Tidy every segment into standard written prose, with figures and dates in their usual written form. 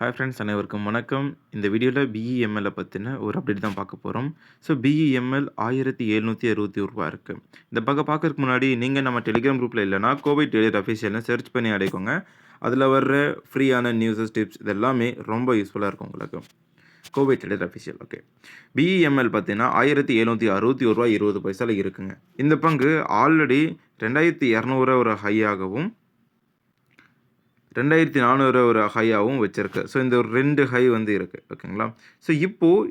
Hi friends, அனைவருக்கும் வணக்கம். இந்த வீடியோவில் BEML பற்றின ஒரு அப்டேட் தான் பார்க்க போகிறோம். ஸோ BEML ரூ. 1761 இருக்குது. இந்த பார்க்கறதுக்கு முன்னாடி நீங்கள் நம்ம டெலிகிராம் குரூப்பில் இல்லைனா கோவிட் டெய்லர் அஃபிஷியல்னு சர்ச் பண்ணி அடைக்கோங்க. அதில் வர்ற ஃப்ரீயான நியூஸஸ், டிப்ஸ் இது எல்லாமே ரொம்ப யூஸ்ஃபுல்லாக இருக்கும் உங்களுக்கு. கோவிட் டெய்லர் அஃபிஷியல் ஓகே. BEML பார்த்தீங்கன்னா ரூ. 1761.20 இருக்குங்க. இந்த பங்கு ஆல்ரெடி 2200 ஒரு ஹையாகவும் 2400 ஒரு ஹையாகவும் வச்சிருக்கு. ஸோ இந்த ஒரு 2 ஹை வந்து இருக்குது ஓகேங்களா. ஸோ இப்போது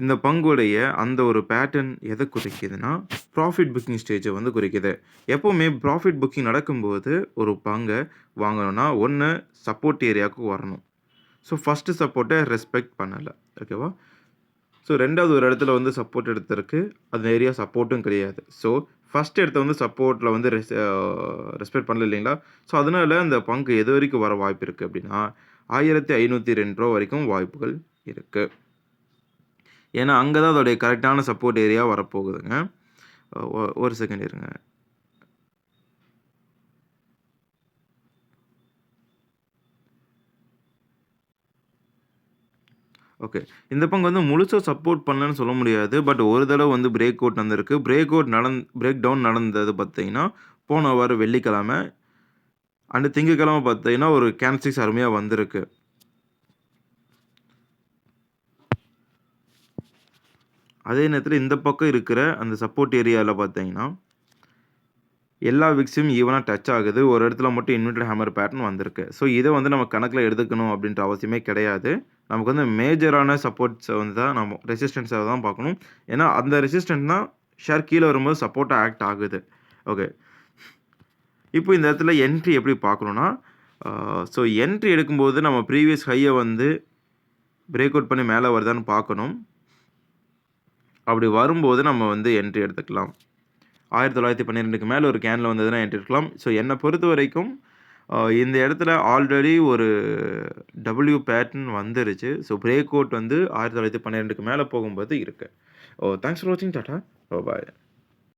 இந்த பங்குடைய அந்த ஒரு பேட்டர்ன் எதை குறிக்குதுன்னா, ப்ராஃபிட் புக்கிங் ஸ்டேஜை வந்து குறிக்குது. எப்போவுமே ப்ராஃபிட் புக்கிங் நடக்கும்போது ஒரு பங்கை வாங்கணும்னா ஒன்று சப்போர்ட் ஏரியாவுக்கு வரணும். ஸோ ஃபஸ்ட்டு சப்போர்ட்டை ரெஸ்பெக்ட் பண்ணலை ஓகேவா. ஸோ ரெண்டாவது ஒரு இடத்துல வந்து சப்போர்ட் எடுத்திருக்கு, அந்த ஏரியா சப்போர்ட்டும் கிடையாது. ஸோ ஃபஸ்ட் இடத்த வந்து சப்போர்ட்டில் வந்து ரெஸ்பெக்ட் பண்ணல இல்லைங்களா. ஸோ அதனால் அந்த பங்கு எது வரைக்கும் வர வாய்ப்பு இருக்குது அப்படின்னா ரூ. 1502 வரைக்கும் வாய்ப்புகள் இருக்குது. ஏன்னா அங்கே தான் அதோடைய கரெக்டான சப்போர்ட் ஏரியா வரப்போகுதுங்க. ஒரு செகண்ட் இருங்க. ஓகே. இந்த பங்கு வந்து முழுசா சப்போர்ட் பண்ணலன்னு சொல்ல முடியாது. பட் ஒரு தடவை வந்து பிரேக் அவுட் வந்திருக்கு. பிரேக் டவுன் நடந்தது பார்த்தீங்கன்னா, போன வாரம் வெள்ளிக்கிழமை அண்ட் திங்கட்கிழமை பார்த்தீங்கன்னா, ஒரு கேண்டில்ஸ்டிக்ஸ் அருமையாக வந்திருக்கு. அதே நேரத்தில் இந்த பக்கம் இருக்கிற அந்த சப்போர்ட் ஏரியாவில் பார்த்தீங்கன்னா, எல்லா விக்ஸும் ஈவனாக டச் ஆகுது. ஒரு இடத்துல மட்டும் இன்வெர்டட் ஹேமர் பேட்டர்ன் வந்திருக்கு. ஸோ இதை வந்து நம்ம கணக்கில் எடுத்துக்கணும் அப்படின்ற அவசியமே கிடையாது. நமக்கு வந்து மேஜரான சப்போர்ட்ஸை வந்து தான் நம்ம ரெசிஸ்டன்ஸை தான் பார்க்கணும். ஏன்னா அந்த ரெசிஸ்டன்ஸ் தான் ஷேர் கீழே வரும்போது சப்போர்ட்டாக ஆக்ட் ஆகுது. ஓகே. இப்போ இந்த இடத்துல என்ட்ரி எப்படி பார்க்கணுன்னா, ஸோ என்ட்ரி எடுக்கும்போது நம்ம ப்ரீவியஸ் ஹையை வந்து பிரேக் அவுட் பண்ணி மேலே வருதான்னு பார்க்கணும். அப்படி வரும்போது நம்ம வந்து என்ட்ரி எடுத்துக்கலாம். 1912க்கு மேலே ஒரு கேனில் வந்ததுன்னா என்ட்ரி எடுக்கலாம். ஸோ என்னை பொறுத்த வரைக்கும் இந்த இடத்துல ஆல்ரெடி ஒரு டபிள்யூ பேட்டர்ன் வந்துருச்சு. ஸோ பிரேக் அவுட் வந்து 1912க்கு மேலே போகும்போது இருக்குது. தேங்க்ஸ் ஃபார் வாட்சிங். டாடா பாய்.